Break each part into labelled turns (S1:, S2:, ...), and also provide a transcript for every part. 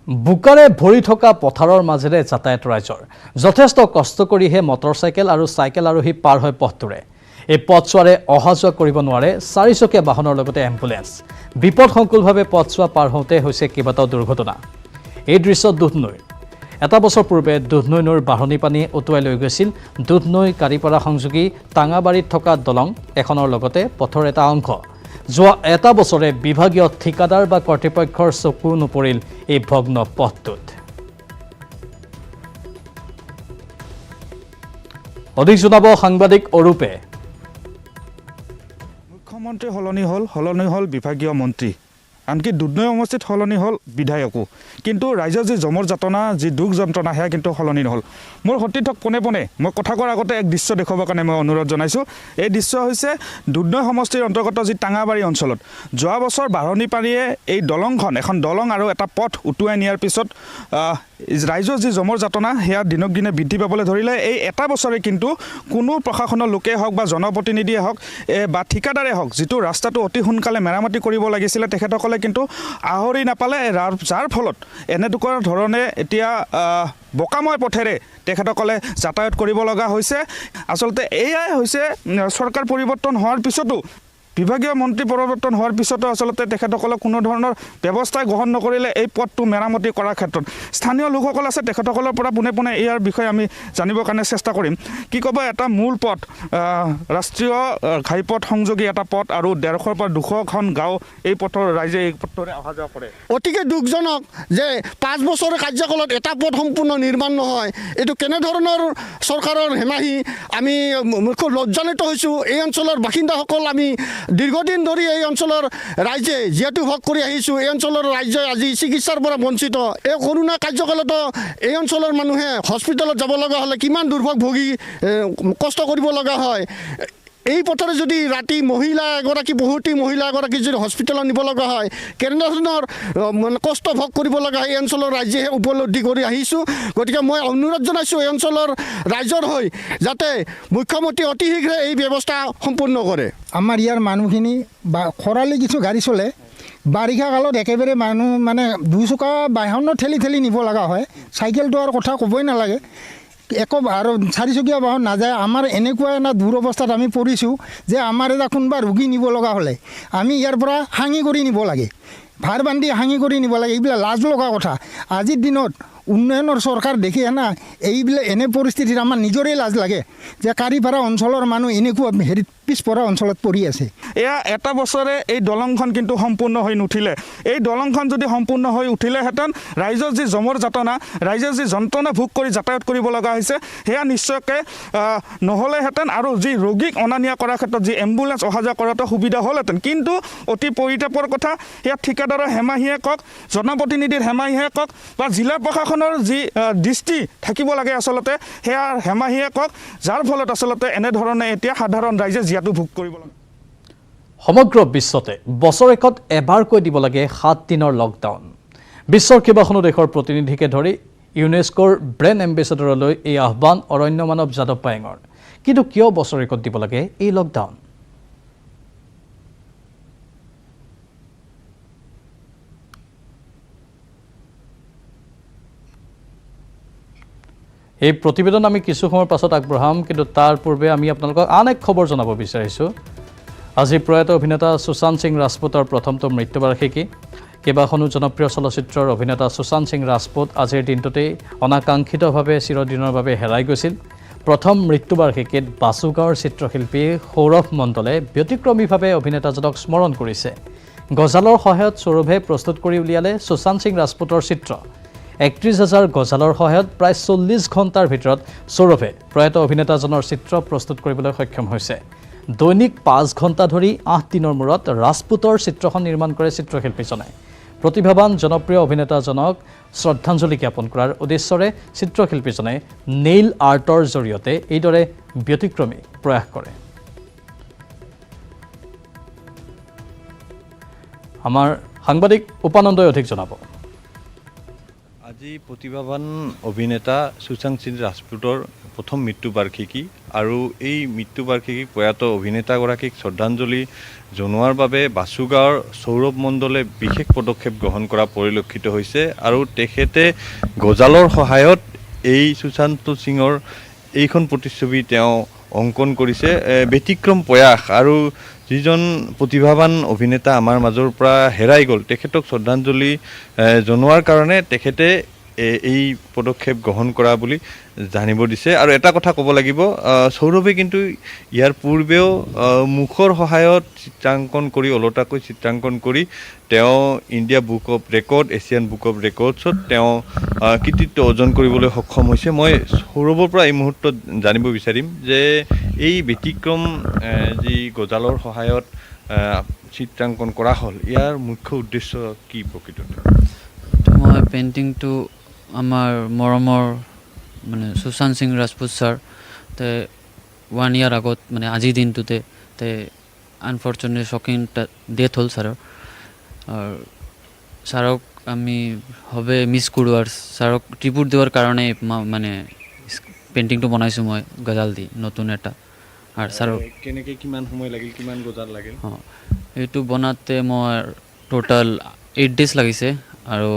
S1: বুকাৰে ভৰি থকা পথাৰৰ মাজেৰে যাতায়াত ৰাইজৰ যথেষ্ট কষ্ট কৰিহে মটৰচাইকেল আৰু চাইকেল আৰোহী পাৰ হৈ পথটোৰে এই পথছোৱাৰে অহা যোৱা কৰিব নোৱাৰে চাৰিচকীয়া বাহনৰ লগতে এম্বুলেন্স বিপদসংকুলভাৱে পথছোৱা পাৰ হওঁতে হৈছে কেইবাটাও দুৰ্ঘটনা এই দৃশ্য দুধনৈ এটা বছৰ পূৰ্বে দুধনৈ নৈৰ বাঢ়নী পানী উটুৱাই লৈ গৈছিল দুধনৈ কাৰিপাৰা সংযোগী টাঙাবাৰীত থকা দলং এখনৰ লগতে পথৰ এটা অংশ যোৱা এটা বছৰে বিভাগীয় ঠিকাদাৰ বা কৰ্তৃপক্ষৰ চকু নপৰিল এই ভগ্ন পথটোত অধিক জনাব সাংবাদিক অৰূপে
S2: মুখ্যমন্ত্ৰী সলনি হল বিভাগীয় মন্ত্ৰী আনকি দুধনৈ সমষ্টিত সলনি হল বিধায়কো কিন্তু ৰাইজৰ যি জমৰ যাতনা যি দুখ যন্ত্ৰণা সেয়া কিন্তু সলনি নহল মোৰ সতীৰ্থক পোনে পোনে মই কথা কোৱাৰ আগতে এক দৃশ্য দেখুৱাবৰ কাৰণে মই অনুৰোধ জনাইছোঁ এই দৃশ্য হৈছে দুধনৈ সমষ্টিৰ অন্তৰ্গত যি টাঙাবাৰী অঞ্চলত যোৱা বছৰ বাঢ়নী পানীয়ে এই দলংখন এখন দলং আৰু এটা পথ উটুৱাই নিয়াৰ পিছত ৰাইজৰ যি জমৰ যাতনা সেয়া দিনক দিনে বৃদ্ধি পাবলৈ ধৰিলে এই এটা বছৰে কিন্তু কোনো প্ৰশাসনৰ লোকেই হওক বা জনপ্ৰতিনিধিয়ে হওক বা ঠিকাদাৰে হওক যিটো ৰাস্তাটো অতি সোনকালে মেৰামতি কৰিব লাগিছিলে তেখেতসকলে কিন্তু আহৰি নাপালে যাৰ ফলত এনেকুৱা ধৰণে এতিয়া বোকাময় পথেৰে তেখেতসকলে যাতায়াত কৰিব লগা হৈছে আচলতে এয়াই হৈছে চৰকাৰ পৰিৱৰ্তন হোৱাৰ পিছতো বিভাগীয় মন্ত্ৰী পৰিৱৰ্তন হোৱাৰ পিছতো আচলতে তেখেতসকলক কোনো ধৰণৰ ব্যৱস্থা গ্ৰহণ নকৰিলে এই পথটো মেৰামতি কৰাৰ ক্ষেত্ৰত স্থানীয় লোকসকল আছে তেখেতসকলৰ পৰা পোনে পোনে ইয়াৰ বিষয়ে আমি জানিবৰ কাৰণে চেষ্টা কৰিম কি ক'ব এটা মূল পথ ৰাষ্ট্ৰীয় ঘাইপথ সংযোগী এটা পথ আৰু 150 পৰা 200খন গাঁও এই পথৰ ৰাইজে এই পথৰে অহা যোৱা কৰে
S3: অতিকে দুখজনক যে 5 বছৰৰ কাৰ্যকালত এটা পথ সম্পূৰ্ণ নিৰ্মাণ নহয় এইটো কেনেধৰণৰ চৰকাৰৰ হেমাহি আমি মুখ্য লজ্জান্বিত হৈছোঁ এই অঞ্চলৰ বাসিন্দাসকল আমি দীৰ্ঘদিন ধৰি এই অঞ্চলৰ ৰাইজে যিহেতু ভোগ কৰি আহিছোঁ এই অঞ্চলৰ ৰাইজে আজি চিকিৎসাৰ পৰা বঞ্চিত এই কৰোণা কাৰ্যকালতো এই অঞ্চলৰ মানুহে হস্পিটেলত যাব লগা হ'লে কিমান দুৰ্ভোগ ভোগী কষ্ট কৰিব লগা হয় এই পথৰে যদি ৰাতি মহিলা এগৰাকী যদি হস্পিটেলত নিব লগা হয় কেনেধৰণৰ কষ্ট ভোগ কৰিব লগা হয় এই অঞ্চলৰ ৰাইজেহে উপলব্ধি কৰি আহিছোঁ গতিকে মই অনুৰোধ জনাইছোঁ এই অঞ্চলৰ ৰাইজৰ হৈ যাতে মুখ্যমন্ত্ৰী অতি শীঘ্ৰে এই ব্যৱস্থা সম্পূৰ্ণ কৰে
S4: আমাৰ ইয়াৰ মানুহখিনি বা খৰালি কিছু গাড়ী চলে বাৰিষা কালত একেবাৰে মানুহ মানে 2 চকা বাহনত ঠেলি নিব লগা হয় চাইকেলটো আৰু কথা ক'বই নালাগে একো আৰু 4 চকীয়া বাহন নাযায় আমাৰ এনেকুৱা এটা দুৰৱস্থাত আমি পৰিছোঁ যে আমাৰ এটা কোনোবা ৰোগী নিব লগা হ'লে আমি ইয়াৰ পৰা হাঙি কৰি নিব লাগে ভাৰ বান্ধি হাঙি কৰি নিব লাগে এইবিলাক লাজ লগা কথা আজিৰ দিনত উন্নয়নৰ চৰকাৰ দেখি না এইবিলাক এনে পৰিস্থিতিত আমাৰ নিজৰে লাজ লাগে যে কাৰিপাৰা অঞ্চলৰ মানুহ এনেকুৱা হেৰিত পিছপৰা অঞ্চলত পৰি আছে
S2: এয়া এটা বছৰে এই দলংখন কিন্তু সম্পূৰ্ণ হৈ নুঠিলে এই দলংখন যদি সম্পূৰ্ণ হৈ উঠিলেহেঁতেন ৰাইজৰ যি জমৰ যাতনা ৰাইজে যি যন্ত্ৰণা ভোগ কৰি যাতায়াত কৰিব লগা হৈছে সেয়া নিশ্চয়কৈ নহ'লেহেঁতেন আৰু যি ৰোগীক অনা নিয়া কৰাৰ ক্ষেত্ৰত যি এম্বুলেন্স অহা যোৱা কৰাটো সুবিধা হ'লহেঁতেন কিন্তু অতি পৰিতাপৰ কথা ইয়াত ঠিকাদাৰৰ হেমাহিয়ে কওক জনপ্ৰতিনিধিৰ হেমাহিয়ে কওক বা জিলা প্ৰশাসনৰ যি দৃষ্টি থাকিব লাগে আচলতে সেয়া হেমাহিয়ে কওক যাৰ ফলত আচলতে এনেধৰণে এতিয়া সাধাৰণ ৰাইজে জিয়াটো ভোগ কৰিব লাগে
S1: সমগ্ৰ বিশ্বতে বছৰেকত এবাৰকৈ দিব লাগে 7 দিনৰ লকডাউন বিশ্বৰ কেইবাখনো দেশৰ প্ৰতিনিধিকে ধৰি ইউনেস্কোৰ ব্ৰেণ্ড এম্বেছাডৰলৈ এই আহ্বান অৰণ্য মানৱ যাদৱ পায়েঙৰ কিন্তু কিয় বছৰেকত দিব লাগে এই লকডাউন এই প্ৰতিবেদন আমি কিছু সময়ৰ পাছত আগবঢ়াম কিন্তু তাৰ পূৰ্বে আমি আপোনালোকক আন এক খবৰ জনাব বিচাৰিছোঁ আজি প্ৰয়াত অভিনেতা সুশান্ত সিং ৰাজপুতৰ প্ৰথমটো মৃত্যুবাৰ্ষিকী কেইবাখনো জনপ্ৰিয় চলচ্চিত্ৰৰ অভিনেতা সুশান্ত সিং ৰাজপুত আজিৰ দিনটোতেই অনাকাংক্ষিতভাৱে চিৰদিনৰ বাবে হেৰাই গৈছিল প্ৰথম মৃত্যুবাৰ্ষিকীত বাসুগাঁৱৰ চিত্ৰশিল্পী সৌৰভ মণ্ডলে ব্যতিক্ৰমীভাৱে অভিনেতাজনক স্মৰণ কৰিছে গজালৰ সহায়ত সৌৰভে প্ৰস্তুত কৰি উলিয়ালে সুশান্ত সিং ৰাজপুতৰ চিত্ৰ 31,000 গজালৰ সহায়ত প্ৰায় 40 ঘণ্টাৰ ভিতৰত সৌৰভে প্ৰয়াত অভিনেতাজনৰ চিত্ৰ প্ৰস্তুত কৰিবলৈ সক্ষম হৈছে দৈনিক 5 ঘণ্টা ধৰি 8 দিনৰ মূৰত ৰাজপুতৰ চিত্ৰখন নিৰ্মাণ কৰে চিত্ৰশিল্পীজনে প্ৰতিভাৱান জনপ্ৰিয় অভিনেতাজনক শ্ৰদ্ধাঞ্জলি জ্ঞাপন কৰাৰ উদ্দেশ্যৰে চিত্ৰশিল্পীজনে নেইল আৰ্টৰ জৰিয়তে এইদৰে ব্যতিক্ৰমী প্ৰয়াস কৰে আমাৰ সাংবাদিক উপানন্দই অধিক জনাব
S5: আজি আজি প্ৰতিভাৱান অভিনেতা সুশান্ত সিং ৰাজপুতৰ প্ৰথম মৃত্যুবাৰ্ষিকী আৰু এই মৃত্যুবাৰ্ষিকীক প্ৰয়াত অভিনেতাগৰাকীক শ্ৰদ্ধাঞ্জলি জনোৱাৰ বাবে বাসুগাঁৱৰ সৌৰভ মণ্ডলে বিশেষ পদক্ষেপ গ্ৰহণ কৰা পৰিলক্ষিত হৈছে আৰু তেখেতে গজালৰ সহায়ত এই সুশান্ত সিঙৰ এইখন প্ৰতিচ্ছবি তেওঁ অংকন কৰিছে ব্যতিক্ৰম প্ৰয়াস আৰু যিজন প্ৰতিভাৱান অভিনেতা আমাৰ মাজৰ পৰা হেৰাই গ'ল তেখেতক শ্ৰদ্ধাঞ্জলি জনোৱাৰ কাৰণে তেখেতে এই পদক্ষেপ গ্ৰহণ কৰা বুলি জানিব দিছে আৰু এটা কথা ক'ব লাগিব সৌৰভে কিন্তু ইয়াৰ পূৰ্বেও মুখৰ সহায়ত চিত্ৰাংকন কৰি ওলটাকৈ চিত্ৰাংকন কৰি তেওঁ India book of record Asian book of ৰেকৰ্ডছত তেওঁ কৃতিত্ব অৰ্জন কৰিবলৈ সক্ষম হৈছে মই সৌৰভৰ পৰা এই মুহূৰ্তত জানিব বিচাৰিম যে এই ব্যতিক্ৰম যি গজালৰ সহায়ত চিত্ৰাংকন কৰা হ'ল ইয়াৰ মুখ্য উদ্দেশ্য কি প্ৰকৃততে
S6: মই পেইণ্টিংটো আমাৰ মৰমৰ মানে সুশান্ত সিং ৰাজপুত ছাৰ তে 1 ইয়াৰ আগত মানে আজিৰ দিনটোতে তে আনফৰ্চুনেটলি শ্বকিং ডেথ হ'ল ছাৰৰ আৰু ছাৰক আমি হবে মিছ কৰোঁ আৰু ছাৰক ট্ৰিবিউট দিয়াৰ কাৰণে মানে পেইণ্টিংটো বনাইছোঁ মই গজাল দি নতুন এটা আৰু ছাৰক
S5: কেনেকৈ কিমান সময় লাগিল কিমান গজাল লাগিল
S6: এইটো বনাওঁতে মই টোটেল 8 ডেজ লাগিছে আৰু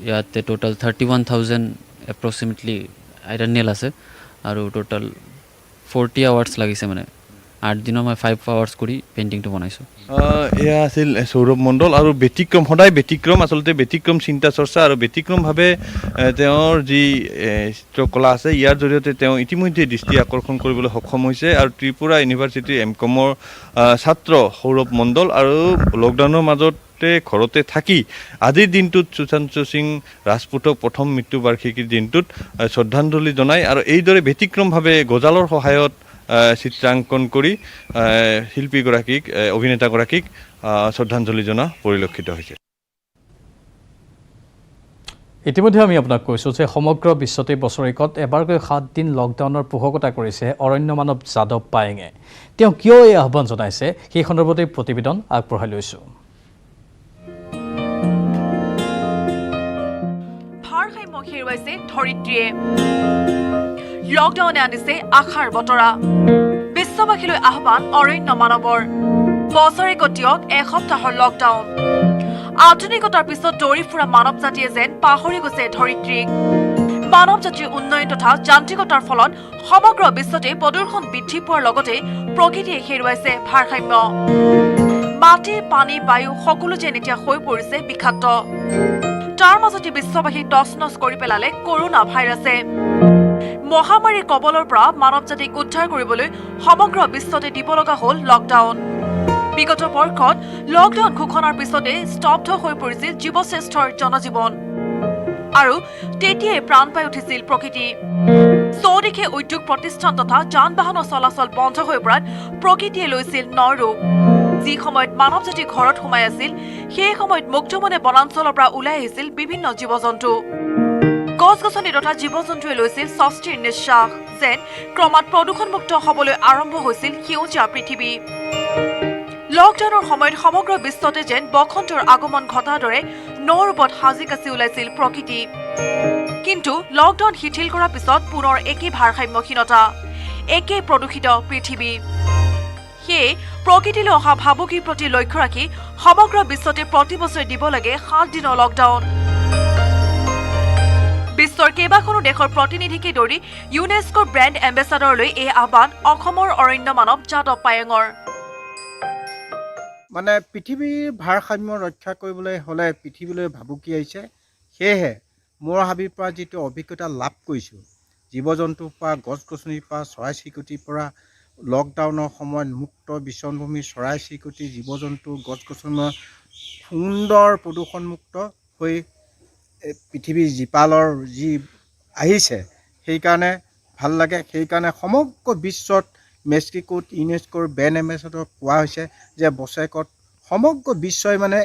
S6: ইয়াতে টোটেল 31,000 এপ্ৰক্সিমেটলি আইৰণ নেল আছে আৰু টোটেল 40 আৱাৰ্ছ লাগিছে মানে 8 দিনৰ মই 5 আৱাৰ্ছ কৰি পেইণ্টিংটো বনাইছোঁ
S5: এয়া আছিল সৌৰভ মণ্ডল আৰু ব্যতিক্ৰম সদায় ব্যতিক্ৰম আচলতে ব্যতিক্ৰম চিন্তা চৰ্চা আৰু ব্যতিক্ৰমভাৱে তেওঁৰ যি চিত্ৰকলা আছে ইয়াৰ জৰিয়তে তেওঁ ইতিমধ্যে দৃষ্টি আকৰ্ষণ কৰিবলৈ সক্ষম হৈছে আৰু ত্ৰিপুৰা ইউনিভাৰ্চিটিৰ এমকমৰ ছাত্ৰ সৌৰভ মণ্ডল আৰু লকডাউনৰ মাজত ঘৰতে থাকি আজিৰ দিনটোত সুশান্ত সিং ৰাজপুতক প্ৰথম মৃত্যুবাৰ্ষিকীৰ দিনটোত শ্ৰদ্ধাঞ্জলি জনায় আৰু এইদৰে ব্যতিক্ৰমভাৱে গজালৰ সহায়ত চিত্ৰাংকন কৰি শিল্পীগৰাকীক অভিনেতাগৰাকীক শ্ৰদ্ধাঞ্জলি জনোৱা পৰিলক্ষিত হৈছে
S1: ইতিমধ্যে আমি আপোনাক কৈছোঁ যে সমগ্ৰ বিশ্বতে বছৰেকত এবাৰকৈ 7 দিন লকডাউনৰ পোষকতা কৰিছে অৰণ্য মানৱ যাদৱ পায়েঙে তেওঁ কিয় এই আহ্বান জনাইছে সেই সন্দৰ্ভতে প্ৰতিবেদন আগবঢ়াই লৈছোঁ
S7: হেৰুৱাইছে ধৰিত্ৰীয়ে লকডাউনে আনিছে আশাৰ বতৰা বিশ্ববাসীলৈ আহ্বান অৰণ্য মানৱৰ বছৰেকত দিয়ক এসপ্তাহৰ লকডাউন আধুনিকতাৰ পিছত দৌৰি ফুৰা মানৱ জাতিয়ে যেন পাহৰি গৈছে ধৰিত্ৰীক মানৱ জাতিৰ উন্নয়ন তথা যান্ত্ৰিকতাৰ ফলত সমগ্ৰ বিশ্বতে প্ৰদূষণ বৃদ্ধি পোৱাৰ লগতে প্ৰকৃতিয়ে হেৰুৱাইছে ভাৰসাম্য মাটি পানী বায়ু সকলো যেন এতিয়া হৈ পৰিছে বিষাক্ত তাৰ মাজতে বিশ্ববাসী টচনচ কৰি পেলালে কৰোনা ভাইৰাছে মহামাৰীৰ কবলৰ পৰা মানৱ জাতিক উদ্ধাৰ কৰিবলৈ সমগ্ৰ বিশ্বতে দিব লগা হ'ল লকডাউন বিগত বৰ্ষত লকডাউন ঘোষণাৰ পিছতে স্তব্ধ হৈ পৰিছিল জীৱশ্ৰেষ্ঠৰ জনজীৱন আৰু তেতিয়াই প্ৰাণ পাই উঠিছিল প্ৰকৃতি চৌদিশে উদ্যোগ প্ৰতিষ্ঠান তথা যান বাহনৰ চলাচল বন্ধ হৈ পৰাত প্ৰকৃতিয়ে লৈছিল নৰূপ যি সময়ত মানৱ জাতি ঘৰত সোমাই আছিল সেই সময়ত মুক্তমনে বনাঞ্চলৰ পৰা ওলাই আহিছিল বিভিন্ন জীৱ জন্তু গছ গছনি তথা জীৱ জন্তুৱে লৈছিল স্বস্তিৰ নিশ্বাস যেন ক্ৰমাৎ প্ৰদূষণমুক্ত হ'বলৈ আৰম্ভ হৈছিল সেউজীয়া পৃথিৱী লকডাউনৰ সময়ত সমগ্ৰ বিশ্বতে যেন বসন্তৰ আগমন ঘটাৰ দৰে নৰূপত সাজি কাচি ওলাইছিল প্ৰকৃতি কিন্তু লকডাউন শিথিল কৰাৰ পিছত পুনৰ একেই ভাৰসাম্যহীনতা একেই প্ৰদূষিত পৃথিৱী সেয়ে প্ৰকৃতিলৈ অহা ভাবুকিৰ প্ৰতি লক্ষ্য ৰাখি সমগ্ৰ বিশ্বতে প্ৰতি বছৰে দিব লাগে 7 দিনৰ লকডাউন বিশ্বৰ কেইবাখনো দেশৰ প্ৰতিনিধিকে ধৰি ইউনেস্কোৰ ব্ৰেণ্ড এম্বেচাডৰলৈ এই আহ্বান অসমৰ অৰণ্য মানৱ যাদৱ পায়েঙৰ
S8: মানে পৃথিৱীৰ ভাৰসাম্য ৰক্ষা কৰিবলৈ হ'লে পৃথিৱীলৈ ভাবুকি আহিছে সেয়েহে মোৰ হাবিৰ পৰা যিটো অভিজ্ঞতা লাভ কৰিছোঁ জীৱ জন্তুৰ পৰা গছ গছনিৰ পৰা চৰাই চিৰিকটিৰ পৰা লকডাউনৰ সময়ত মুক্ত বিচৰণভূমি চৰাই চিৰিকটি জীৱ জন্তু গছ গছনিৰ সুন্দৰ প্ৰদূষণমুক্ত হৈ পৃথিৱীৰ জীপালৰ যি আহিছে সেইকাৰণে ভাল লাগে সেইকাৰণে সমগ্ৰ বিশ্বত মেক্সিকোত ইউনেস্কোৰ ব্ৰেণ্ড এম্বেচাডৰ কোৱা হৈছে যে বছৰেকত সমগ্ৰ বিশ্বই মানে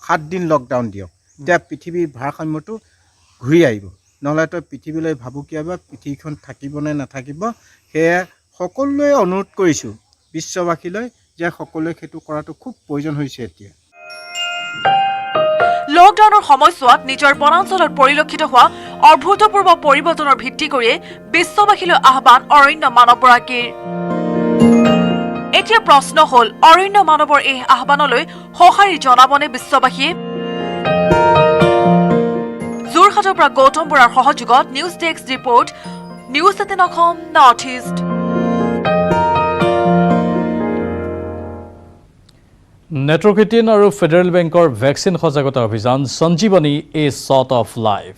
S8: 7 দিন লকডাউন দিয়ক এতিয়া পৃথিৱীৰ ভাৰসাম্যটো ঘূৰি আহিব নহ'লেতো পৃথিৱীলৈ ভাবুকি আহিব পৃথিৱীখন থাকিব নে নাথাকিব সেয়ে সকলোৱে অনুৰোধ কৰিছোঁ বিশ্ববাসীলৈ যে সকলোৱে সেইটো কৰাটো খুব প্ৰয়োজন হৈছে এতিয়া
S7: লকডাউনৰ সময়ছোৱাত নিজৰ বনাঞ্চলত পৰিলক্ষিত হোৱা অভূতপূৰ্ব পৰিৱৰ্তনৰ ভিত্তি কৰিয়ে বিশ্ববাসীলৈ আহ্বান অৰণ্য মানৱগৰাকীৰ। এতিয়া প্ৰশ্ন হ'ল, অৰণ্য মানৱৰ এই আহ্বানলৈ সঁহাৰি জনাবনে বিশ্ববাসীয়ে? যোৰহাটৰ পৰা গৌতম বৰাৰ সহযোগত news desk report, news 18 Assam north east.
S1: নেট্ৰকিটিন আৰু ফেডাৰেল বেংকৰ ভেকচিন সজাগতা অভিযান Sanjeevani a shot of life.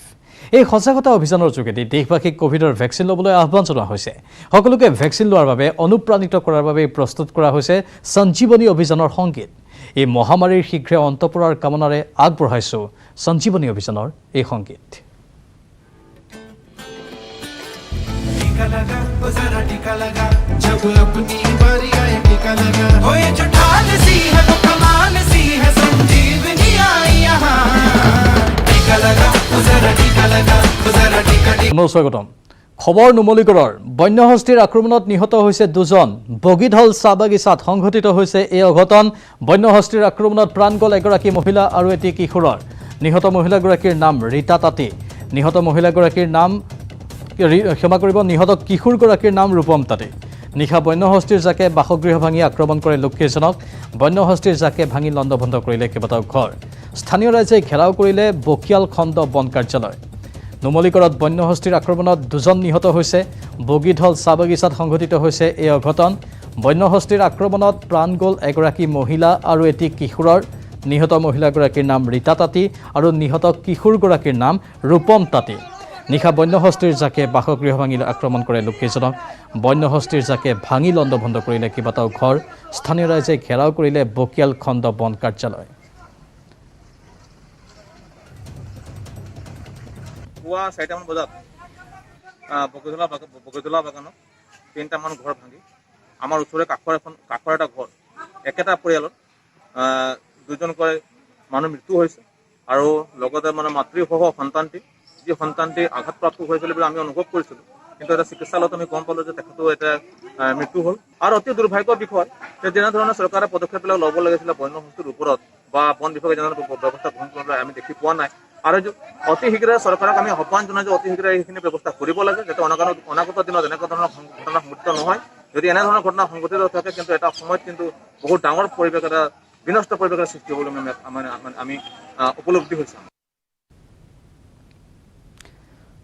S1: এই সজাগতা অভিযানৰ যোগেদি দেশবাসীক কোভিডৰ ভেকচিন ল'বলৈ আহ্বান জনোৱা হৈছে। সকলোকে ভেকচিন লোৱাৰ বাবে অনুপ্ৰাণিত কৰাৰ বাবে প্ৰস্তুত কৰা হৈছে সঞ্জীৱনী অভিযানৰ সংগীত। এই মহামাৰীৰ শীঘ্ৰে অন্ত পৰাৰ কামনাৰে আগবঢ়াইছোঁ সঞ্জীৱনী অভিযানৰ এই সংগীত। স্বাগতম। খবৰ নুমলীগড়ৰ বন্যহস্তীৰ আক্ৰমণত নিহত হৈছে 2জন। বগীধল চাহ বাগিচাত সংঘটিত হৈছে এই অঘটন। বন্যহস্তীৰ আক্ৰমণত প্ৰাণ গ'ল এগৰাকী মহিলা আৰু এটি কিশোৰৰ। নিহত মহিলাগৰাকীৰ নাম ৰীতা তাঁতী। নিহত কিশোৰগৰাকীৰ নাম ৰূপম তাঁতী। নিশা বন্যহস্তীৰ জাকে বাসগৃহ ভাঙি আক্ৰমণ কৰে লোককেইজনক। বন্যহস্তীৰ জাকে ভাঙি লণ্ডভণ্ড কৰিলে কেইবাটাও ঘৰ। স্থানীয় ৰাইজে ঘেৰাও কৰিলে বকিয়াল খণ্ড বন কাৰ্যালয়। নুমলীগড়ত বন্যহস্তীৰ আক্ৰমণত 2জন নিহত হৈছে। বগীধল চাহ বাগিচাত সংঘটিত হৈছে এই অঘটন। বন্যহস্তীৰ আক্ৰমণত প্ৰাণ গ'ল এগৰাকী মহিলা আৰু এটি কিশোৰৰ। নিহত মহিলাগৰাকীৰ নাম ৰীতা তাঁতী আৰু নিহত কিশোৰগৰাকীৰ নাম ৰূপম তাঁতী। নিশা বন্যহস্তীৰ জাকে বাসগৃহ ভাঙি আক্ৰমণ কৰে লোককেইজনক। বন্যহস্তীৰ জাকে ভাঙি লণ্ডভণ্ড কৰিলে কেইবাটাও ঘৰ। স্থানীয় ৰাইজে ঘেৰাও কৰিলে বকিয়াল খণ্ড বন কাৰ্যালয়।
S9: পুৱা 4টামান বজাত বগীতলা বাগানত 3টামান ঘৰ ভাঙি আমাৰ ওচৰৰে কাষৰ এটা ঘৰ, একেটা পৰিয়ালত 2জনকৈ মানুহ মৃত্যু হৈছে আৰু লগতে মাতৃসহ সন্তানটি, যি সন্তানটি আঘাতপ্ৰাপ্ত হৈছিল বুলি আমি অনুভৱ কৰিছিলোঁ। কিন্তু এটা চিকিৎসালয়ত আমি গম পালোঁ যে তেখেতো এটা মৃত্যু হ'ল। আৰু অতি দুৰ্ভাগ্যৰ বিষয় যে যেনেধৰণে চৰকাৰে পদক্ষেপবিলাক ল'ব লাগিছিলে বন্যহস্তীৰ ওপৰত বা বন বিভাগে যেনে ব্যৱস্থা গ্ৰহণ কৰিবলৈ আমি দেখি পোৱা নাই। আৰু অতি শীঘ্ৰে চৰকাৰক আমি আহ্বান জনাই যে অতি শীঘ্ৰে এইখিনি ব্যৱস্থা কৰিব লাগে, যাতে অনাগত দিনত এনেকুৱা ধৰণৰ ঘটনা সংঘটিত নহয়। যদি এনেধৰণৰ ঘটনা সংঘটিত থাকে কিন্তু এটা সময়ত কিন্তু বহুত ডাঙৰ পৰিৱেশ, এটা বিনষ্ট পৰিৱেশৰ সৃষ্টি হ'বলৈ আমি উপলব্ধি হৈছে।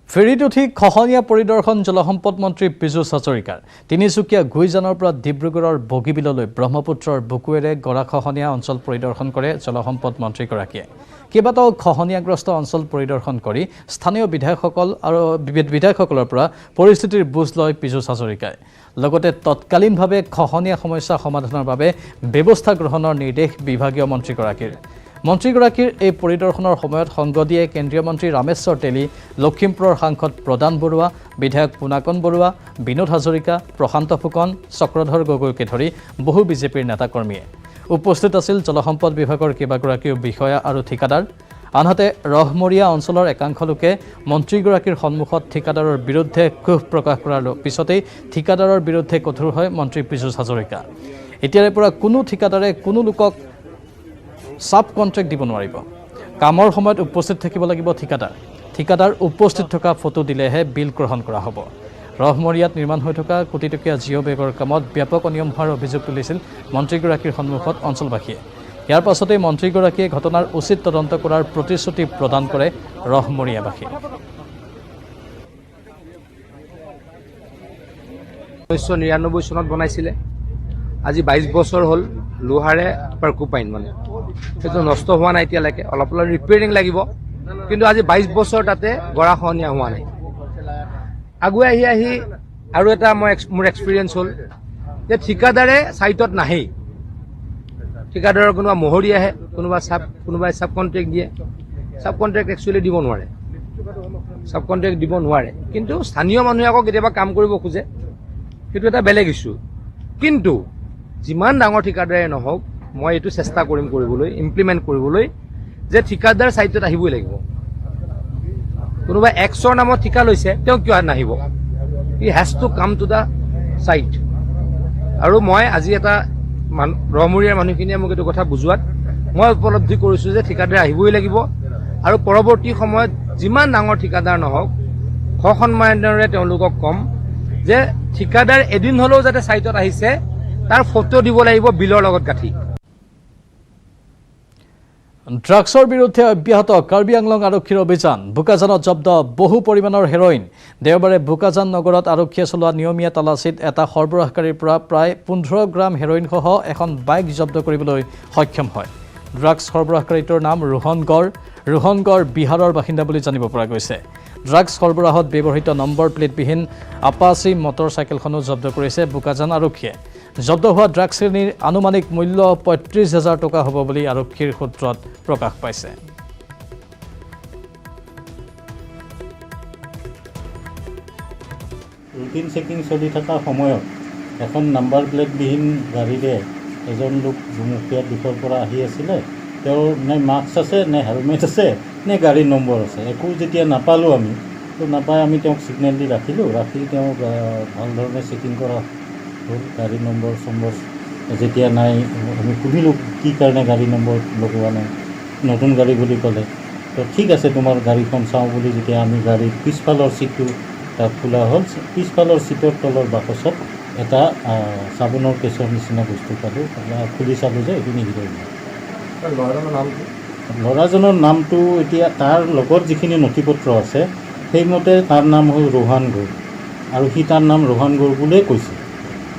S1: ফেৰীত উঠি খহনীয়া পৰিদৰ্শন জলসম্পদ মন্ত্ৰী পীযুষ হাজৰিকাৰ। তিনিচুকীয়া গুইজানৰ পৰা ডিব্ৰুগড়ৰ বগীবিললৈ ব্ৰহ্মপুত্ৰৰ বুকুৱেৰে গৰাখহনীয়া অঞ্চল পৰিদৰ্শন কৰে জলসম্পদ মন্ত্ৰীগৰাকীয়ে। কেইবাটাও খহনীয়াগ্ৰস্ত অঞ্চল পৰিদৰ্শন কৰি স্থানীয় বিধায়কসকলৰ পৰা পৰিস্থিতিৰ বুজ লয় পীযুষ হাজৰিকাই। লগতে তৎকালীনভাৱে খহনীয়া সমস্যা সমাধানৰ বাবে ব্যৱস্থা গ্ৰহণৰ নিৰ্দেশ বিভাগীয় মন্ত্ৰীগৰাকীৰ। মন্ত্ৰীগৰাকীৰ এই পৰিদৰ্শনৰ সময়ত সংগ দিয়ে কেন্দ্ৰীয় মন্ত্ৰী ৰামেশ্বৰ তেলী, লখিমপুৰৰ সাংসদ প্ৰদান বৰুৱা, বিধায়ক পুনাকন বৰুৱা, বিনোদ হাজৰিকা, প্ৰশান্ত ফুকন, চক্ৰধৰ গগৈকে ধৰি বহু বিজেপিৰ নেতাকৰ্মীয়ে। উপস্থিত আছিল জলসম্পদ বিভাগৰ কেইবাগৰাকীও বিষয়া আৰু ঠিকাদাৰ। আনহাতে ৰহমৰীয়া অঞ্চলৰ একাংশ লোকে মন্ত্ৰীগৰাকীৰ সন্মুখত ঠিকাদাৰৰ বিৰুদ্ধে ক্ষোভ প্ৰকাশ কৰাৰ পিছতেই ঠিকাদাৰৰ বিৰুদ্ধে কঠোৰ হয় মন্ত্ৰী পীযুষ হাজৰিকা। এতিয়াৰে পৰা কোনো ঠিকাদাৰে কোনো লোকক সাব কণ্ট্ৰেক্ট দিব নোৱাৰিব। কামৰ সময়ত উপস্থিত থাকিব লাগিব ঠিকাদাৰ উপস্থিত থকা ফটো দিলেহে বিল গ্ৰহণ কৰা হ'ব। ৰহমৰীয়াত নিৰ্মাণ হৈ থকা কোটিটকীয়া জিঅ' বেগৰ কামত ব্যাপক অনিয়ম হোৱাৰ অভিযোগ তুলিছিল মন্ত্ৰীগৰাকীৰ সন্মুখত অঞ্চলবাসীয়ে। ইয়াৰ পাছতেই মন্ত্ৰীগৰাকীয়ে ঘটনাৰ উচিত তদন্ত কৰাৰ প্ৰতিশ্ৰুতি প্ৰদান কৰে ৰহমৰীয়াবাসী।
S10: 1999 চনত বনাইছিলে, আজি 22 বছৰ হ'ল। লোহাৰে পাৰ্কুপাইন সেইটো নষ্ট হোৱা নাই এতিয়ালৈকে, অলপ ৰিপেয়াৰিং লাগিব। কিন্তু আজি 22 বছৰ তাতে গৰাখহনীয়া হোৱা নাই। আগুৱাই আহি আৰু এটা মোৰ এক্সপিৰিয়েঞ্চ হ'ল যে ঠিকাদাৰে ছাইটত নাহেই। ঠিকাদাৰৰ কোনোবা মহৰি আহে, কোনোবাই চাব কণ্ট্ৰেক্ট দিয়ে। চাব কণ্ট্ৰেক্ট একচুৱেলি দিব নোৱাৰে। কিন্তু স্থানীয় মানুহে আকৌ কেতিয়াবা কাম কৰিব খোজে, সেইটো এটা বেলেগ ইছ্যু। কিন্তু যিমান ডাঙৰ ঠিকাদাৰে নহওক, মই এইটো চেষ্টা কৰিম ইমপ্লিমেণ্ট কৰিবলৈ যে ঠিকাদাৰ ছাইটত আহিবই লাগিব। কোনোবা এক্সৰ নামত ঠিকা লৈছে, তেওঁ কিয় নাহিব? He has to come to the site. আৰু মই আজি এটা ৰহমৰীয়াৰ মানুহখিনিয়ে মোক এইটো কথা বুজোৱাত মই উপলব্ধি কৰিছোঁ যে ঠিকাদাৰ আহিবই লাগিব। আৰু পৰৱৰ্তী সময়ত যিমান ডাঙৰ ঠিকাদাৰ নহওক সন্মানেৰে তেওঁলোকক ক'ম যে ঠিকাদাৰ এদিন হ'লেও যাতে ছাইটত আহিছে তাৰ ফটো দিব লাগিব বিলৰ লগত গাঁঠি।
S1: ড্ৰাগছৰ বিৰুদ্ধে অব্যাহত কাৰ্বি আংলং আৰক্ষীৰ অভিযান। বোকাজানত জব্দ বহু পৰিমাণৰ হেৰইন। দেওবাৰে বোকাজান নগৰত আৰক্ষীয়ে চলোৱা নিয়মীয়া তালাচীত এটা সৰবৰাহকাৰীৰ পৰা প্ৰায় 15 গ্ৰাম হেৰইনসহ এখন বাইক জব্দ কৰিবলৈ সক্ষম হয়। ড্ৰাগছ সৰবৰাহকাৰীটোৰ নাম ৰোহন গড়। ৰোহন গড় বিহাৰৰ বাসিন্দা বুলি জানিব পৰা গৈছে। ড্ৰাগছ সৰবৰাহত ব্যৱহৃত নম্বৰ প্লেটবিহীন আপাচি মটৰ চাইকেলখনো জব্দ কৰিছে বোকাজান আৰক্ষীয়ে। জব্দ হোৱা ড্ৰাগছ শ্ৰেণীৰ আনুমানিক মূল্য 35,000 টকা হ'ব বুলি আৰক্ষীৰ সূত্ৰত প্ৰকাশ পাইছে।
S11: ৰুটিন চেকিং চলি থকা সময়ত এখন নাম্বাৰ প্লেটবিহীন গাড়ীৰে এজন লোক জুমুখীয়া দিশৰ পৰা আহি আছিলে। তেওঁৰ নে মাস্ক আছে, নে হেলমেট আছে, নে গাড়ীৰ নম্বৰ আছে, একো যেতিয়া নাপালোঁ আমি, তো নাপাই আমি তেওঁক ছিগনেল দি ৰাখিলোঁ। ৰাখি তেওঁক ভাল ধৰণে চেকিং কৰা হ'ল। গাড়ী নম্বৰ যেতিয়া নাই আমি সুধিলোঁ কি কাৰণে গাড়ী নম্বৰ লগোৱা নাই, নতুন গাড়ী বুলি ক'লে। তো ঠিক আছে তোমাৰ গাড়ীখন চাওঁ বুলি যেতিয়া আমি গাড়ীৰ পিছফালৰ ছিটটো তাত খোলা হ'ল, পিছফালৰ ছিটৰ তলৰ বাকচত এটা চাবোনৰ কেছৰ নিচিনা বস্তু পালোঁ। খুলি চালোঁ যে এইখিনি হিৰ'ইন। ল'ৰাজনৰ নামটো এতিয়া তাৰ লগত যিখিনি নথি পত্ৰ আছে সেইমতে তাৰ নাম হ'ল ৰোহন গড়, আৰু সি তাৰ নাম ৰোহন গড় বুলিয়ে কৈছে।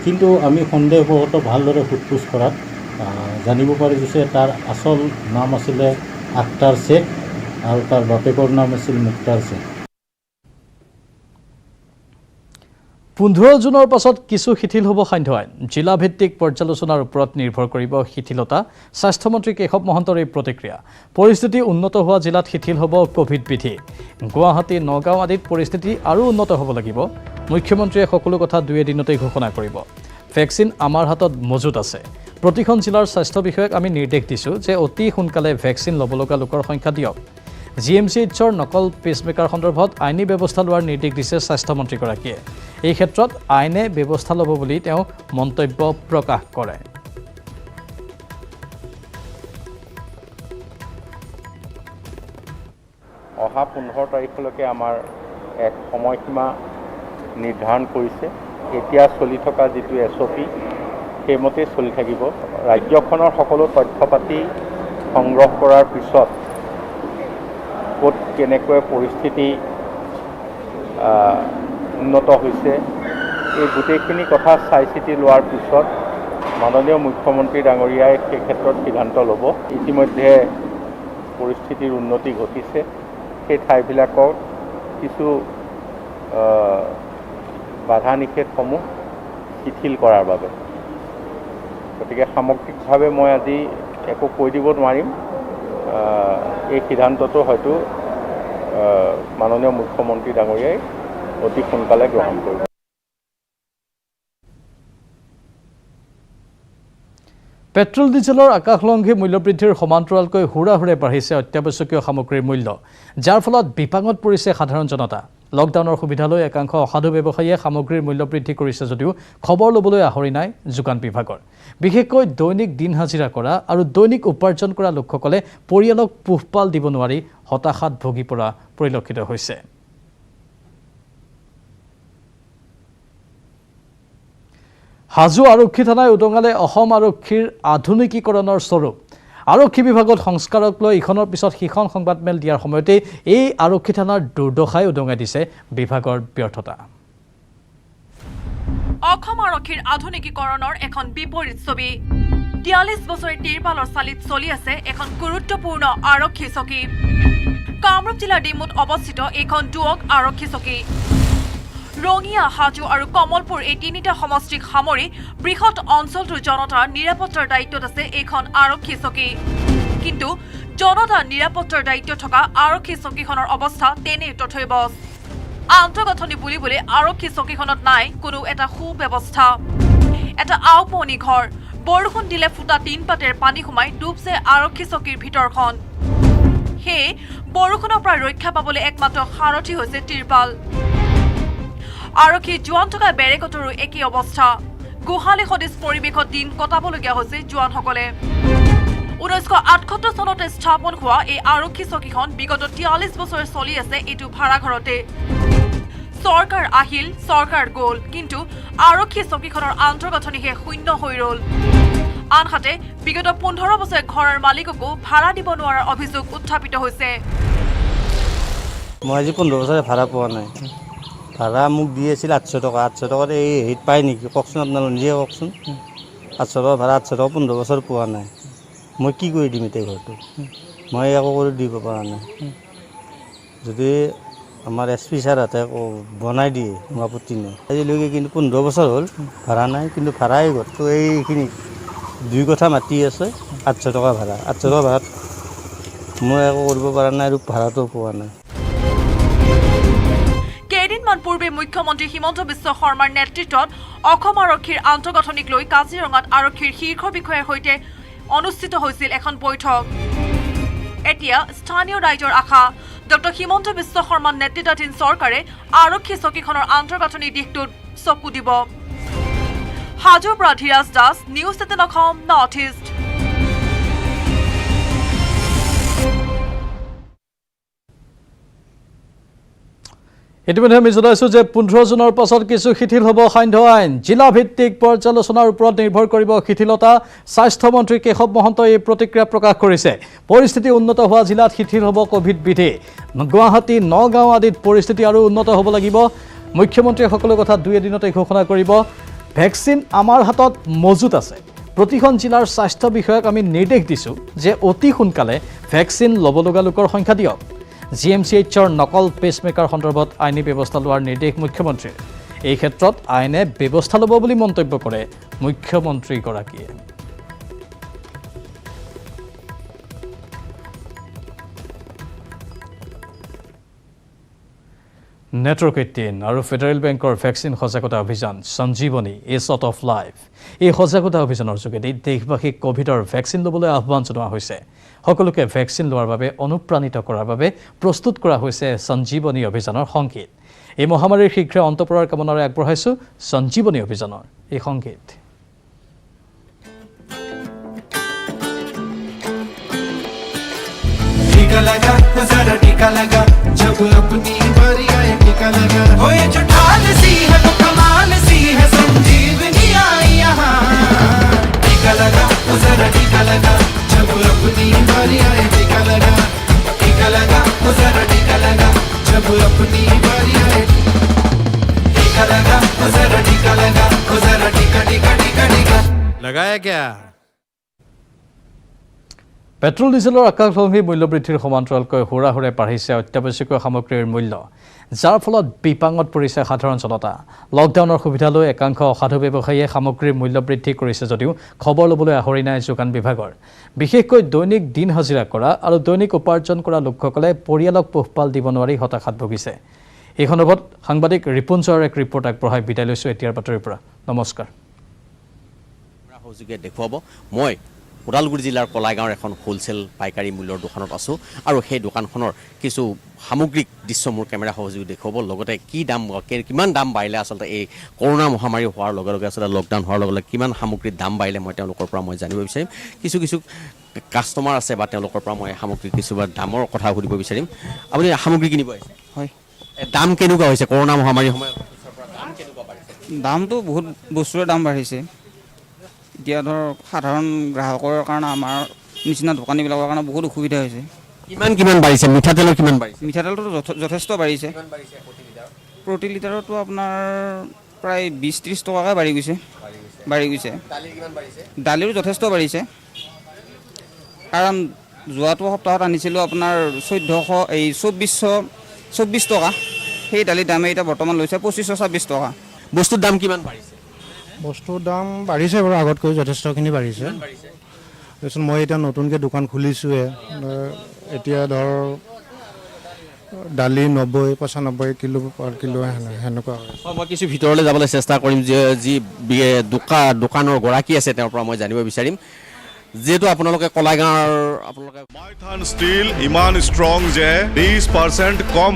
S11: কিন্তু আমি সন্দেহবশত ভালদৰে সোধ-পোছ কৰাত জানিব পাৰিছোঁ যে তাৰ আচল নাম আছিলে আখতাৰ শ্বেখ আৰু তাৰ বাপেকৰ নাম আছিল মুক্তাৰ শ্বেখ।
S1: 15 জুনৰ পাছত কিছু শিথিল হ'ব সাধ্য আইন। জিলাভিত্তিক পৰ্যালোচনাৰ ওপৰত নিৰ্ভৰ কৰিব শিথিলতা। স্বাস্থ্যমন্ত্ৰী কেশৱ মহন্তৰ এই প্ৰতিক্ৰিয়া। পৰিস্থিতি উন্নত হোৱা জিলাত শিথিল হ'ব ক'ভিড বিধি। গুৱাহাটী, নগাঁও আদিত পৰিস্থিতি আৰু উন্নত হ'ব লাগিব। মুখ্যমন্ত্ৰীয়ে সকলো কথা 2 এদিনতেই ঘোষণা কৰিব। ভেকচিন আমাৰ হাতত মজুত আছে। প্ৰতিখন জিলাৰ স্বাস্থ্য বিষয়াক আমি নিৰ্দেশ দিছোঁ যে অতি সোনকালে ভেকচিন ল'ব লগা লোকৰ সংখ্যা দিয়ক। GMCHৰ নকল পেচমেকাৰ সন্দৰ্ভত আইনী ব্যৱস্থা লোৱাৰ নিৰ্দেশ দিছে স্বাস্থ্যমন্ত্ৰীগৰাকীয়ে। এই ক্ষেত্ৰত আইনে ব্যৱস্থা ল'ব বুলি তেওঁ মন্তব্য প্ৰকাশ কৰে।
S12: অহা 15 তাৰিখলৈকে আমাৰ এক সময়সীমা নিৰ্ধাৰণ কৰিছে। এতিয়া চলি থকা যিটো SOP সেইমতে চলি থাকিব। ৰাজ্যখনৰ সকলো তথ্য পাতি সংগ্ৰহ কৰাৰ পিছত ক'ত কেনেকৈ পৰিস্থিতি উন্নত হৈছে এই গোটেইখিনি কথা চাই চিতি লোৱাৰ পিছত মাননীয় মুখ্যমন্ত্ৰী ডাঙৰীয়াই সেই ক্ষেত্ৰত সিদ্ধান্ত ল'ব। ইতিমধ্যে পৰিস্থিতিৰ উন্নতি ঘটিছে। সেই ঠাইবিলাকত কিছু বাধা নিষেধসমূহ শিথিল কৰাৰ বাবে। গতিকে সামগ্ৰিকভাৱে মই আজি একো কৈ দিব নোৱাৰিম। এই সিদ্ধান্তটো হয়তো মাননীয় মুখ্যমন্ত্ৰী ডাঙৰীয়াই অতি সোনকালে গ্ৰহণ কৰিব।
S1: পেট্ৰল ডিজেলৰ আকাশলংঘী মূল্যবৃদ্ধিৰ সমান্তৰালকৈ হুৰাহুৰে বাঢ়িছে অত্যাৱশ্যকীয় সামগ্ৰীৰ মূল্য, যাৰ ফলত বিপাঙত পৰিছে সাধাৰণ জনতা। লকডাউনৰ সুবিধা লৈ একাংশ অসাধু ব্যৱসায়ীয়ে সামগ্ৰীৰ মূল্য বৃদ্ধি কৰিছে যদিও খবৰ ল'বলৈ আহৰি নাই যোগান বিভাগৰ। বিশেষকৈ দৈনিক দিন হাজিৰা কৰা আৰু দৈনিক উপাৰ্জন কৰা লোকসকলে পৰিয়ালক পোহপাল দিব নোৱাৰি হতাশাত ভুগি পৰা পৰিলক্ষিত হৈছে। হাজো আৰক্ষী থানাই উদঙালে অসম আৰক্ষীৰ আধুনিকীকৰণৰ স্বৰূপ। আৰক্ষী বিভাগত সংস্কাৰক লৈ ইখনৰ পিছত সিখন সংবাদমেল দিয়াৰ সময়তে এই আৰক্ষী থানাৰ দুৰ্দশাই উদঙাই দিছে বিভাগৰ ব্যৰ্থতা।
S7: অসম আৰক্ষীৰ আধুনিকীকৰণৰ এখন বিপৰীত ছবি। 43 বছৰীয়া তিৰপালৰ চালিত চলি আছে এখন গুৰুত্বপূৰ্ণ আৰক্ষী চকী। কামৰূপ জিলাৰ ডিমুত অৱস্থিত এইখন দুৱক আৰক্ষী চকী। ৰঙিয়া, হাজো আৰু কমলপুৰ এই তিনিটা সমষ্টিক সামৰি বৃহৎ অঞ্চলটোৰ জনতাৰ নিৰাপত্তাৰ দায়িত্বত আছে এইখন আৰক্ষী চকী। কিন্তু জনতাৰ নিৰাপত্তাৰ দায়িত্ব থকা আৰক্ষী চকীখনৰ অৱস্থা তেনেই তথৈবচ। আন্তঃগাঁথনি বুলিবলৈ আৰক্ষী চকীখনত নাই কোনো এটা সুব্যৱস্থা। এটা আওপুৰণি ঘৰ, বৰষুণ দিলে ফুটা টিনপাতেৰ পানী সোমাই ডুবছে আৰক্ষী চকীৰ ভিতৰখন। সেয়ে বৰষুণৰ পৰা ৰক্ষা পাবলৈ একমাত্ৰ সাৰথি হৈছে তিৰপাল। আৰক্ষী জোৱান থকা বেৰেকতৰো একেই অৱস্থা। গোহালি সদৃশ পৰিৱেশত দিন কটাবলগীয়া হৈছে জোৱানসকলে। 1978 চনতে স্থাপন হোৱা এই আৰক্ষী চকীখন বিগত 43 বছৰ চলি আছে এইটো ভাড়াঘৰতে চৰকাৰ আহিল চৰকাৰ গ'ল কিন্তু আৰক্ষী চকীখনৰ আন্তঃগাঁথনিহে শূন্য হৈ ৰ'ল আনহাতে বিগত 15 বছৰ ঘৰৰ মালিককো ভাড়া দিব নোৱাৰাৰ অভিযোগ উত্থাপিত হৈছে
S13: মই আজি 15 বছৰে ভাড়া পোৱা নাই ভাড়া মোক দি আছিল 800 টকা 800 টকাত এই হেৰিত পায় নেকি কওকচোন আপোনালোকে নিজে কওকচোন 800 টকা ভাড়া 800 টকা 15 বছৰ পোৱা নাই মই কি কৰি দিম এতিয়া ঘৰটো মই একো কৰি দিব পৰা নাই যদি আমাৰ SP ছাৰহঁতে বনাই দিয়ে মোৰ আপত্তি নাই আজিলৈকে কিন্তু 15 বছৰ হ'ল ভাড়া নাই কিন্তু ভাড়াই ঘৰটো এইখিনি 2 কথা মাতি আছে 800 টকা ভাড়া 800 টকা ভাড়াত মই একো কৰিব পৰা নাই আৰু ভাড়াটো পোৱা নাই
S7: কেইদিনমান পূৰ্বে মুখ্যমন্ত্ৰী হিমন্ত বিশ্ব শৰ্মাৰ নেতৃত্বত অসম আৰক্ষীৰ আন্তঃগাঁথনিক লৈ কাজিৰঙাত আৰক্ষীৰ শীৰ্ষ বিষয়াৰ সৈতে অনুষ্ঠিত হৈছিল এখন বৈঠক এতিয়া স্থানীয় ৰাইজৰ আশা ডক্টৰ হিমন্ত বিশ্ব শৰ্মাৰ নেতৃত্বাধীন চৰকাৰে আৰক্ষী চকীখনৰ আন্তঃগাঁথনি দিশটোত চকু দিব হাজোৰ পৰা Dhiraj Das news 18 Assam north east
S1: ইতিমধ্যে আমি জনাইছোঁ যে 15 জুনৰ পাছত কিছু শিথিল হ'ব সান্ধ্য আইন জিলা ভিত্তিক পৰ্যালোচনাৰ ওপৰত নিৰ্ভৰ কৰিব শিথিলতা স্বাস্থ্যমন্ত্ৰী কেশৱ মহন্তই এই প্ৰতিক্ৰিয়া প্ৰকাশ কৰিছে পৰিস্থিতি উন্নত হোৱা জিলাত শিথিল হ'ব কোভিড বিধি গুৱাহাটী নগাঁও আদিত পৰিস্থিতি আৰু উন্নত হ'ব লাগিব মুখ্যমন্ত্ৰীয়ে সকলো কথা 2 দিনতে ঘোষণা কৰিব ভেকচিন আমাৰ হাতত মজুত আছে প্ৰতিখন জিলাৰ স্বাস্থ্য বিষয়ক আমি নিৰ্দেশ দিছোঁ যে অতি সোনকালে ভেকচিন ল'ব লগা লোকৰ সংখ্যা দিয়ক GMCHৰ নকল পেচমেকাৰ সন্দৰ্ভত আইনী ব্যৱস্থা লোৱাৰ নিৰ্দেশ মুখ্যমন্ত্ৰীৰ এই ক্ষেত্ৰত আইনে ব্যৱস্থা ল'ব বুলি মন্তব্য কৰে মুখ্যমন্ত্ৰীগৰাকীয়ে নেটৱৰ্ক 18 আৰু ফেডাৰেল বেংকৰ ভেকচিন সজাগতা অভিযান Sanjeevani a shot of life এই সজাগতা অভিযানৰ যোগেদি দেশবাসীক কোভিডৰ ভেকচিন ল'বলৈ আহ্বান জনোৱা হৈছে সকলোকে ভেকচিন লোৱাৰ বাবে অনুপ্ৰাণিত কৰাৰ বাবে প্ৰস্তুত কৰা হৈছে সঞ্জীৱনী অভিযানৰ সংকেত এই মহামাৰীৰ শীঘ্ৰে অন্ত পৰাৰ কামনাৰে আগবঢ়াইছোঁ সঞ্জীৱনী অভিযানৰ এই সংকেত
S14: टीका लगा जरा टीका लगा जब अपनी बारी आए टीका लगा हो ये जो ढाल सी है वो कमाल सी है संजीवनी आई यहाँ टीका लगा जरा टीका लगा जब अपनी बारी आए टीका लगा जरा टीका लगा जब अपनी बारी आए टीका लगा जरा टीका लगा जरा टीका टीका टीका टीका लगाया क्या
S1: পেট্ৰল ডিজেলৰ আকাশভংগী মূল্যবৃদ্ধিৰ সমান্তৰালকৈ হুৰাহুৰে বাঢ়িছে অত্যাৱশ্যকীয় সামগ্ৰীৰ মূল্য যাৰ ফলত বিপাঙত পৰিছে সাধাৰণ জনতা লকডাউনৰ সুবিধা লৈ একাংশ অসাধু ব্যৱসায়ীয়ে সামগ্ৰীৰ মূল্য বৃদ্ধি কৰিছে যদিও খবৰ ল'বলৈ আহৰি নাই যোগান বিভাগৰ বিশেষকৈ দৈনিক দিন হাজিৰা কৰা আৰু দৈনিক উপাৰ্জন কৰা লোকসকলে পৰিয়ালক পোহপাল দিব নোৱাৰি হতাশাত ভুগিছে এই সন্দৰ্ভত সাংবাদিক ৰিপুঞ্জৰ এক ৰিপৰ্ট আগবঢ়াই বিদায় লৈছোঁ এতিয়াৰ বাতৰিৰ পৰা নমস্কাৰ
S15: দেখুৱাব মই ওদালগুৰি জিলাৰ কলাইগাঁৱৰ এখন হোলচেল পাইকাৰী মূল্যৰ দোকানত আছোঁ আৰু সেই দোকানখনৰ কিছু সামগ্ৰিক দৃশ্য মোৰ কেমেৰা সহযোগী দেখুৱাব লগতে কি দাম কিমান দাম বাঢ়িলে আচলতে এই কৰোণা মহামাৰী হোৱাৰ লগে লগে আচলতে লকডাউন হোৱাৰ লগে লগে কিমান সামগ্ৰীৰ দাম বাঢ়িলে মই তেওঁলোকৰ পৰা মই জানিব বিচাৰিম কিছু কাষ্টমাৰ আছে বা তেওঁলোকৰ পৰা মই সামগ্ৰী কিছুমান দামৰ কথা সুধিব বিচাৰিম আপুনি সামগ্ৰী কিনিব আহিছে
S16: হয়
S15: দাম কেনেকুৱা হৈছে কৰোণা মহামাৰীৰ সময়ত
S16: দামটো বহুত বস্তুৰে দাম বাঢ়িছে এতিয়া ধৰক সাধাৰণ গ্ৰাহকৰ কাৰণে আমাৰ নিচিনা দোকানীবিলাকৰ কাৰণে বহুত অসুবিধা হৈছে
S15: কিমান বাঢ়িছে মিঠাতেলৰ কিমান বাঢ়িছে
S16: মিঠাতেলটো যথেষ্ট বাঢ়িছে প্ৰতি লিটাৰতো আপোনাৰ প্ৰায় 20-30 টকাকৈ বাঢ়ি গৈছে দালিৰো যথেষ্ট বাঢ়িছে কাৰণ যোৱাটো সপ্তাহত আনিছিলোঁ আপোনাৰ 2424 টকা সেই দালিৰ দামে এতিয়া বৰ্তমান লৈছে 2526 টকা
S15: বস্তুৰ দাম কিমান বাঢ়িছে
S17: বস্তুৰ দাম বাঢ়িছে বাৰু আগতকৈ যথেষ্টখিনি বাঢ়িছে তাৰপিছত মই এতিয়া নতুনকৈ দোকান খুলিছোঁহে এতিয়া ধৰ দালি 90-95 কিলো পাৰ কিলো সেনেকুৱা হয়
S15: মই কিছু ভিতৰলৈ যাবলৈ চেষ্টা কৰিম যে যি দোকানৰ গৰাকী আছে তেওঁৰ পৰা মই জানিব বিচাৰিম যেহেতু আপোনালোকে কলাইগাঁৱৰ আপোনালোকে
S18: মাইথান ষ্টীল ইমান ষ্ট্ৰং যে 20% কম